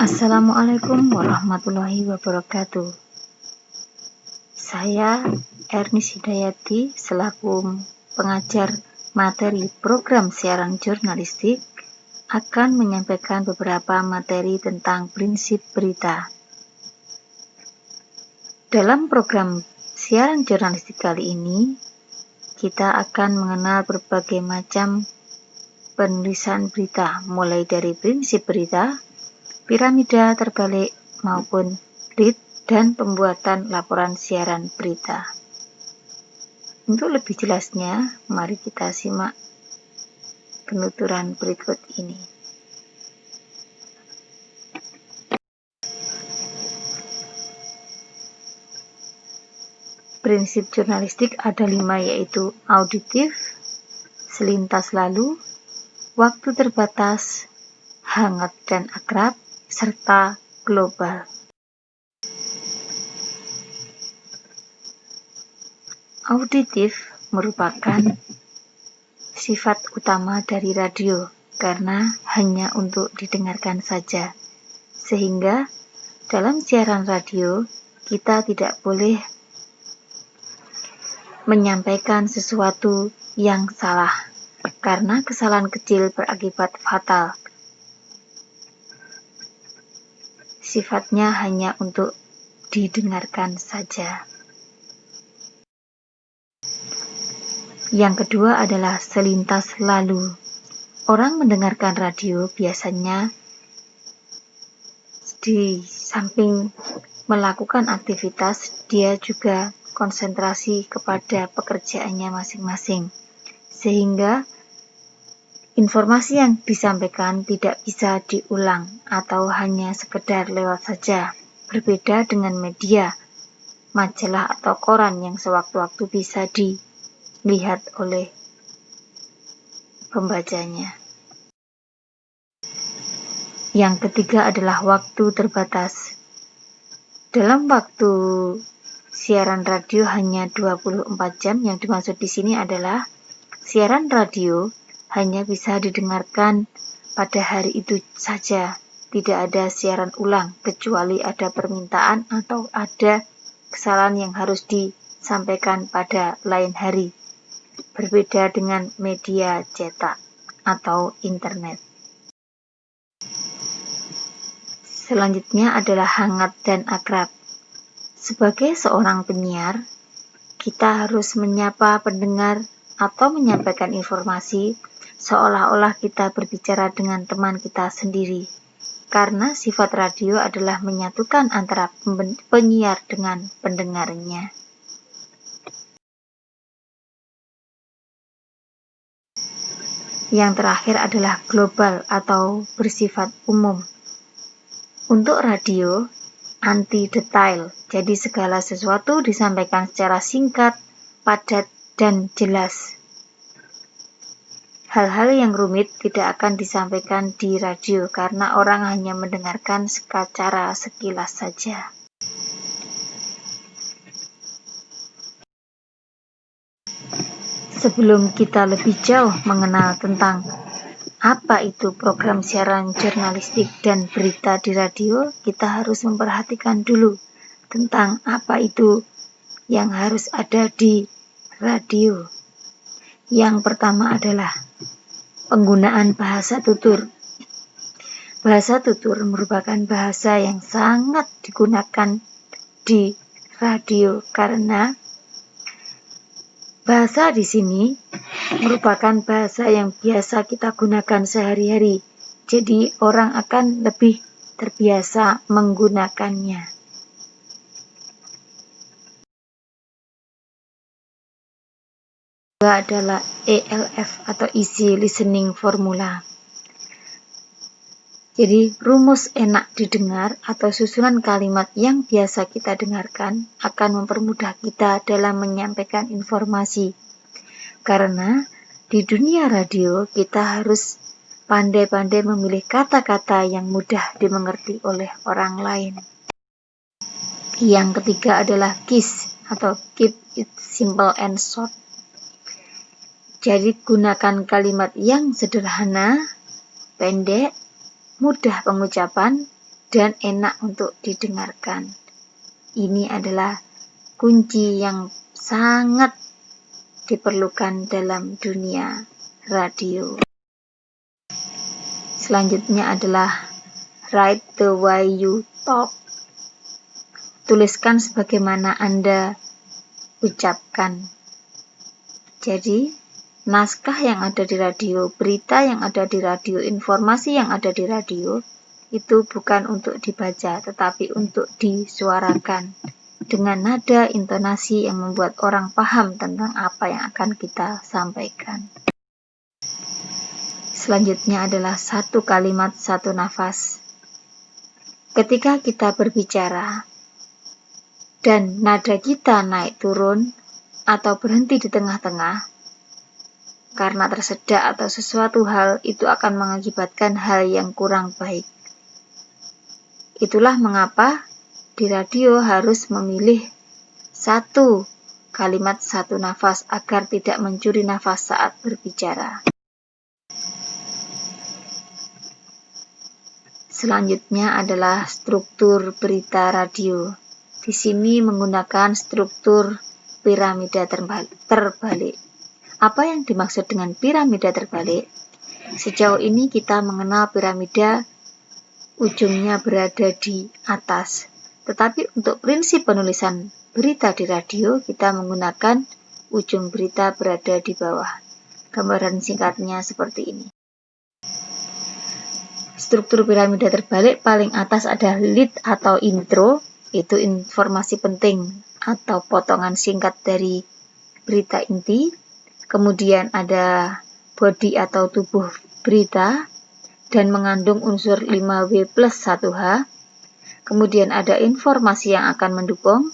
Assalamualaikum warahmatullahi wabarakatuh. Saya Ernis Hidayati selaku pengajar materi program siaran jurnalistik akan menyampaikan beberapa materi tentang prinsip berita. Dalam program siaran jurnalistik kali ini, kita akan mengenal berbagai macam penulisan berita, mulai dari prinsip berita, piramida terbalik maupun lead dan pembuatan laporan siaran berita. Untuk lebih jelasnya, mari kita simak penuturan berikut ini. Prinsip jurnalistik ada 5, yaitu auditif, selintas lalu, waktu terbatas, hangat dan akrab, serta global. Auditif merupakan sifat utama dari radio karena hanya untuk didengarkan saja, sehingga dalam siaran radio kita tidak boleh menyampaikan sesuatu yang salah karena kesalahan kecil berakibat fatal. Sifatnya hanya untuk didengarkan saja. Yang kedua adalah selintas lalu. Orang mendengarkan radio biasanya di samping melakukan aktivitas, dia juga konsentrasi kepada pekerjaannya masing-masing, sehingga informasi yang disampaikan tidak bisa diulang atau hanya sekedar lewat saja. Berbeda dengan media, majalah atau koran yang sewaktu-waktu bisa dilihat oleh pembacanya. Yang ketiga adalah waktu terbatas. Dalam waktu siaran radio hanya 24 jam, yang dimaksud di sini adalah siaran radio hanya bisa didengarkan pada hari itu saja. Tidak ada siaran ulang, kecuali ada permintaan atau ada kesalahan yang harus disampaikan pada lain hari. Berbeda dengan media cetak atau internet. Selanjutnya adalah hangat dan akrab. Sebagai seorang penyiar, kita harus menyapa pendengar atau menyampaikan informasi seolah-olah kita berbicara dengan teman kita sendiri. Karena sifat radio adalah menyatukan antara penyiar dengan pendengarnya. Yang terakhir adalah global atau bersifat umum. Untuk radio, anti-detail, jadi segala sesuatu disampaikan secara singkat, padat, dan jelas. Hal-hal yang rumit tidak akan disampaikan di radio karena orang hanya mendengarkan secara sekilas saja. Sebelum kita lebih jauh mengenal tentang apa itu program siaran jurnalistik dan berita di radio, kita harus memperhatikan dulu tentang apa itu yang harus ada di radio. Yang pertama adalah penggunaan bahasa tutur. Bahasa tutur merupakan bahasa yang sangat digunakan di radio karena bahasa di sini merupakan bahasa yang biasa kita gunakan sehari-hari. Jadi orang akan lebih terbiasa menggunakannya. Kedua adalah ELF atau Easy Listening Formula. Jadi rumus enak didengar atau susunan kalimat yang biasa kita dengarkan akan mempermudah kita dalam menyampaikan informasi. Karena di dunia radio kita harus pandai-pandai memilih kata-kata yang mudah dimengerti oleh orang lain. Yang ketiga adalah KISS atau Keep It Simple and Short. Jadi gunakan kalimat yang sederhana, pendek, mudah pengucapan, dan enak untuk didengarkan. Ini adalah kunci yang sangat diperlukan dalam dunia radio. Selanjutnya adalah write the way you talk. Tuliskan sebagaimana Anda ucapkan. Jadi, naskah yang ada di radio, berita yang ada di radio, informasi yang ada di radio, itu bukan untuk dibaca, tetapi untuk disuarakan dengan nada intonasi yang membuat orang paham tentang apa yang akan kita sampaikan. Selanjutnya adalah satu kalimat, satu nafas. Ketika kita berbicara dan nada kita naik turun atau berhenti di tengah-tengah, karena tersedak atau sesuatu hal, itu akan mengakibatkan hal yang kurang baik. Itulah mengapa di radio harus memilih satu kalimat, satu nafas agar tidak mencuri nafas saat berbicara. Selanjutnya adalah struktur berita radio. Di sini menggunakan struktur piramida terbalik. Apa yang dimaksud dengan piramida terbalik? Sejauh ini kita mengenal piramida ujungnya berada di atas. Tetapi untuk prinsip penulisan berita di radio, kita menggunakan ujung berita berada di bawah. Gambaran singkatnya seperti ini. Struktur piramida terbalik, paling atas ada lead atau intro, itu informasi penting atau potongan singkat dari berita inti. Kemudian ada body atau tubuh berita dan mengandung unsur 5W plus 1H. Kemudian ada informasi yang akan mendukung,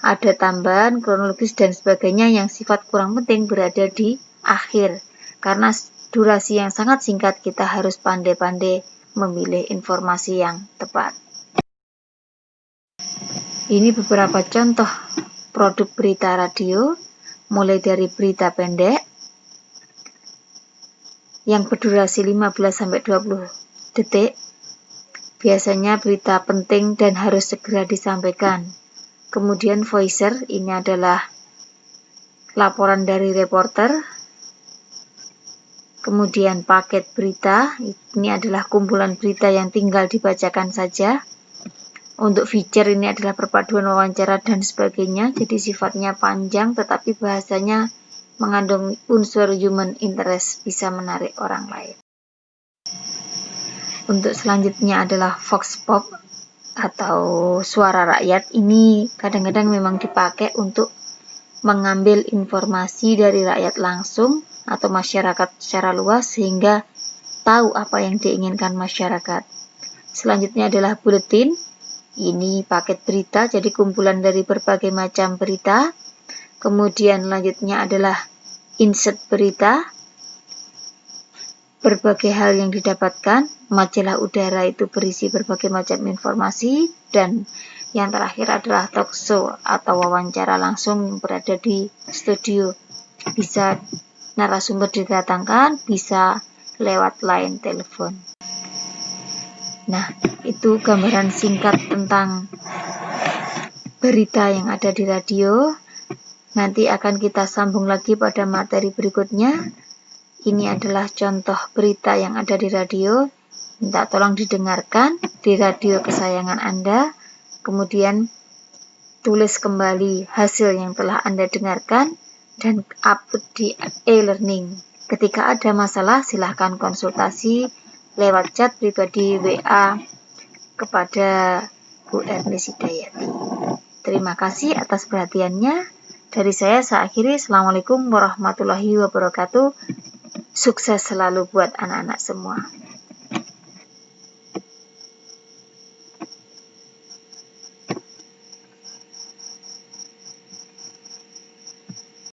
ada tambahan, kronologis dan sebagainya yang sifat kurang penting berada di akhir. Karena durasi yang sangat singkat, kita harus pandai-pandai memilih informasi yang tepat. Ini beberapa contoh produk berita radio, mulai dari berita pendek yang berdurasi 15-20 detik, biasanya berita penting dan harus segera disampaikan. Kemudian voicer, ini adalah laporan dari reporter. Kemudian paket berita, ini adalah kumpulan berita yang tinggal dibacakan saja. Untuk feature ini adalah perpaduan wawancara dan sebagainya, jadi sifatnya panjang tetapi bahasanya mengandung unsur human interest, bisa menarik orang lain. Untuk selanjutnya adalah vox pop atau suara rakyat. Ini kadang-kadang memang dipakai untuk mengambil informasi dari rakyat langsung atau masyarakat secara luas sehingga tahu apa yang diinginkan masyarakat. Selanjutnya adalah buletin. Ini paket berita, jadi kumpulan dari berbagai macam berita. Kemudian lanjutnya adalah insert berita, berbagai hal yang didapatkan. Majalah udara itu berisi berbagai macam informasi. Dan yang terakhir adalah talk show atau wawancara langsung yang berada di studio. Bisa narasumber didatangkan, bisa lewat line telepon. Nah, itu gambaran singkat tentang berita yang ada di radio. Nanti akan kita sambung lagi pada materi berikutnya. Ini adalah contoh berita yang ada di radio. Minta tolong didengarkan di radio kesayangan Anda. Kemudian tulis kembali hasil yang telah Anda dengarkan dan upload di e-learning. Ketika ada masalah, silahkan konsultasi lewat chat pribadi WA kepada Bu Ernest Hidayati. Terima kasih atas perhatiannya. Dari saya akhiri. Assalamualaikum warahmatullahi wabarakatuh. Sukses selalu buat anak-anak semua.